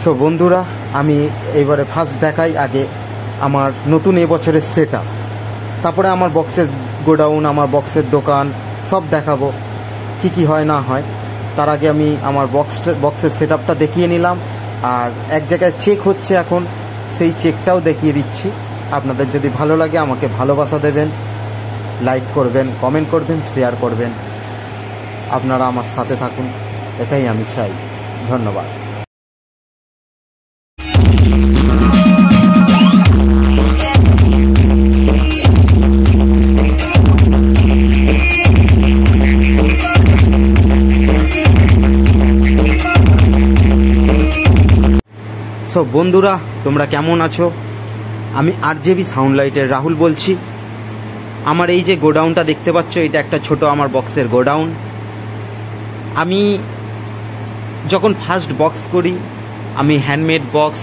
So বন্ধুরা, আমি এবারে ফার্স্ট দেখাই আগে আমার নতুন এবছরের সেটআপ, তারপরে আমার বক্সের গোডাউন, আমার বক্সের দোকান সব দেখাবো কি কি হয় না হয়। তার আগে আমি আমার বক্সের সেটআপটা দেখিয়ে নিলাম, আর এক জায়গায় চেক হচ্ছে এখন, সেই চেকটাও দেখিয়ে দিচ্ছি। আপনাদের যদি ভালো লাগে আমাকে ভালোবাসা দেবেন, লাইক করবেন, কমেন্ট করবেন, শেয়ার করবেন। আপনারা আমার সাথে থাকুন, এটাই আমি চাই। ধন্যবাদ। সো বন্ধুরা, তোমরা কেমন আছো? আমি আরজেবি সাউন্ড লাইটের রাহুল বলছি। আমার এই যে গোডাউনটা দেখতে পাচ্ছ, এটা একটা ছোট আমার বক্সের গোডাউন। আমি যখন ফার্স্ট বক্স করি, আমি হ্যান্ডমেড বক্স,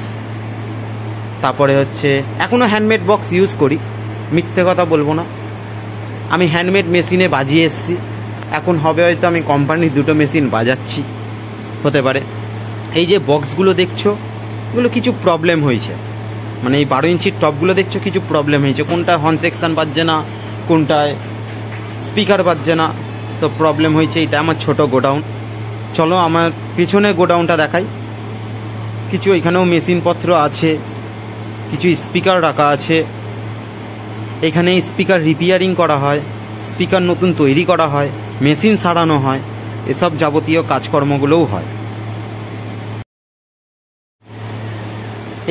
তারপরে হচ্ছে এখনও হ্যান্ডমেড বক্স ইউজ করি, মিথ্যে কথা বলবো না। আমি হ্যান্ডমেড মেশিনে বাজিয়ে এসেছি, এখন হবে হয়তো আমি কোম্পানির দুটো মেশিন বাজাচ্ছি, হতে পারে। এই যে বক্সগুলো দেখছো, এগুলো কিছু প্রবলেম হয়েছে, মানে এই 12 ইঞ্চির টপগুলো দেখছো, কিছু প্রবলেম হয়েছে। কোনটায় হর্ন সেকশন বাজছে না, কোনটায় স্পিকার বাজছে না, তো প্রবলেম হয়েছে। এটা আমার ছোট গোডাউন। চলো আমার পিছনে গোডাউনটা দেখাই। কিছু এখানেও মেশিনপত্র আছে, কিছু স্পিকার রাখা আছে। এখানে স্পিকার রিপেয়ারিং করা হয়, স্পিকার নতুন তৈরি করা হয়, মেশিন সারানো হয়, এসব যাবতীয় কাজকর্মগুলোও হয়।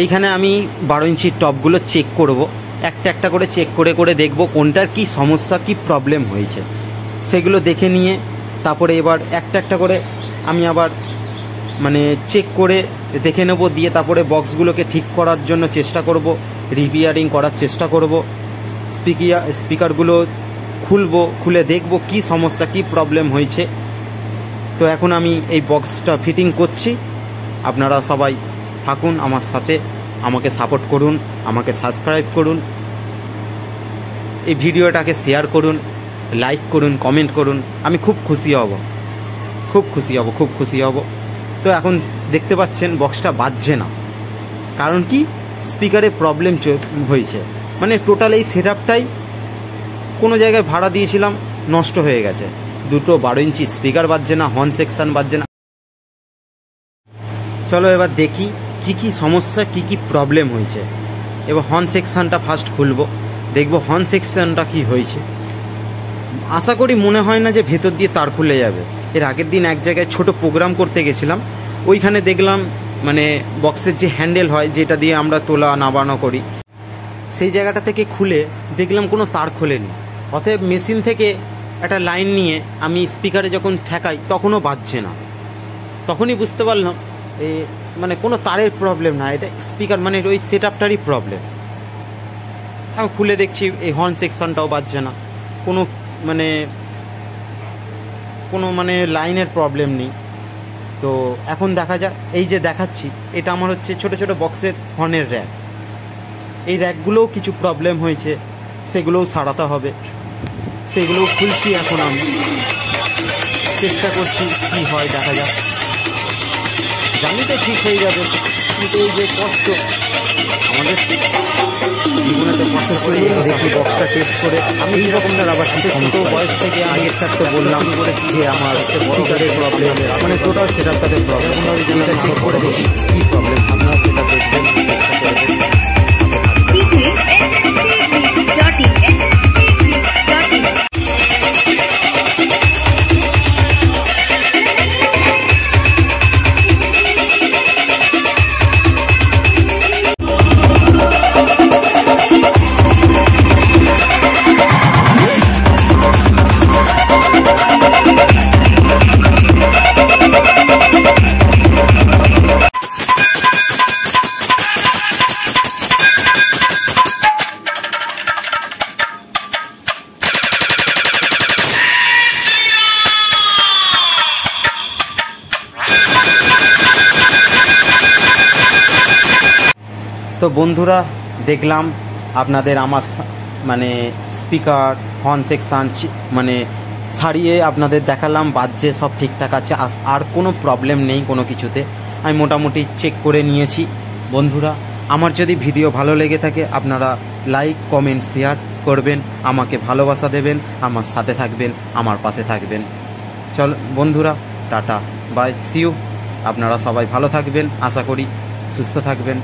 এইখানে আমি 12 ইঞ্চির টপগুলো চেক করব, একটা একটা করে চেক করে করে দেখব কোনটার কি সমস্যা, কি প্রবলেম হয়েছে, সেগুলো দেখে নিয়ে তারপরে এবার একটা একটা করে আমি আবার মানে চেক করে দেখে নেব, দিয়ে তারপরে বক্সগুলোকে ঠিক করার জন্য চেষ্টা করব, রিপেয়ারিং করার চেষ্টা করব। স্পিকারগুলো খুলে দেখব কি সমস্যা, কি প্রবলেম হয়েছে। তো এখন আমি এই বক্সটা ফিটিং করছি। আপনারা সবাই থাকুন আমার সাথে, আমাকে সাপোর্ট করুন, আমাকে সাবস্ক্রাইব করুন, এই ভিডিওটাকে শেয়ার করুন, লাইক করুন, কমেন্ট করুন। আমি খুব খুশি হব, খুব খুশি হব, খুব খুশি হব। তো এখন দেখতে পাচ্ছেন বক্সটা বাজছে না, কারণ কি স্পিকারে প্রবলেম হয়েছে। মানে টোটাল এই সেটআপটাই কোনো জায়গায় ভাড়া দিয়েছিলাম, নষ্ট হয়ে গেছে। দুটো 12 ইঞ্চি স্পিকার বাজছে না, হর্ন সেকশন বাজছে না। চলো এবার দেখি কি কি সমস্যা, কি কি প্রবলেম হয়েছে। এবার হর্ন সেকশনটা ফার্স্ট খুলবো, দেখব হর্ন সেকশনটা কি হয়েছে। আশা করি মনে হয় না যে ভেতর দিয়ে তার খুলে যাবে। এর আগের দিন এক জায়গায় ছোট প্রোগ্রাম করতে গেছিলাম, ওইখানে দেখলাম মানে বক্সের যে হ্যান্ডেল হয়, যেটা দিয়ে আমরা তোলা নামানো করি, সেই জায়গাটা থেকে খুলে দেখলাম কোনো তার খোলেনি। অতএব মেশিন থেকে একটা লাইন নিয়ে আমি স্পিকারে যখন ঠেকাই তখনও বাজছে না। তখনই বুঝতে পারলাম মানে কোনো তারের প্রবলেম না, এটা স্পিকার মানে ওই সেটআপটারই প্রবলেম। এখন খুলে দেখছি এই হর্ন সেকশনটাও বাজছে না, কোনো মানে লাইনের প্রবলেম নেই। তো এখন দেখা যাক, এই যে দেখাচ্ছি এটা আমার হচ্ছে ছোট ছোট বক্সের হর্নের র্যাক। এই র্যাকগুলোও কিছু প্রবলেম হয়েছে, সেগুলোও সারাতে হবে, সেগুলোও খুলছি। এখন আমি চেষ্টা করছি, কি হয় দেখা যাক। জানি তো ঠিক হয়ে যাবে, কিন্তু এই যে কষ্ট আমাদের জীবনে, তো কষ্ট করে দেখি বক্সটা টেস্ট করে। আমি এইরকমটার আবার ছোট বয়স থেকে আগের থাকতে বললাম যে আমার স্পিকারের প্রবলেম, মানে টোটাল সেটআপটাতে প্রবলেম, এটা চেক করে দেখি কী প্রবলেম। আপনারা সেটা দেখবেন, চেষ্টা করবেন। তো বন্ধুরা, দেখলাম আপনাদের আমার মানে স্পিকার হর্ন সেকশন মানে সারিয়ে আপনাদের দেখালাম, বাজছে, সব ঠিকঠাক আছে, আর কোনো প্রবলেম নেই কোনো কিছুতে। আমি মোটামুটি চেক করে নিয়েছি। বন্ধুরা, আমার যদি ভিডিও ভালো লেগে থাকে আপনারা লাইক কমেন্ট শেয়ার করবেন, আমাকে ভালোবাসা দেবেন, আমার সাথে থাকবেন, আমার পাশে থাকবেন। চল বন্ধুরা, টাটা বাই, সি ইউ। আপনারা সবাই ভালো থাকবেন, আশা করি সুস্থ থাকবেন।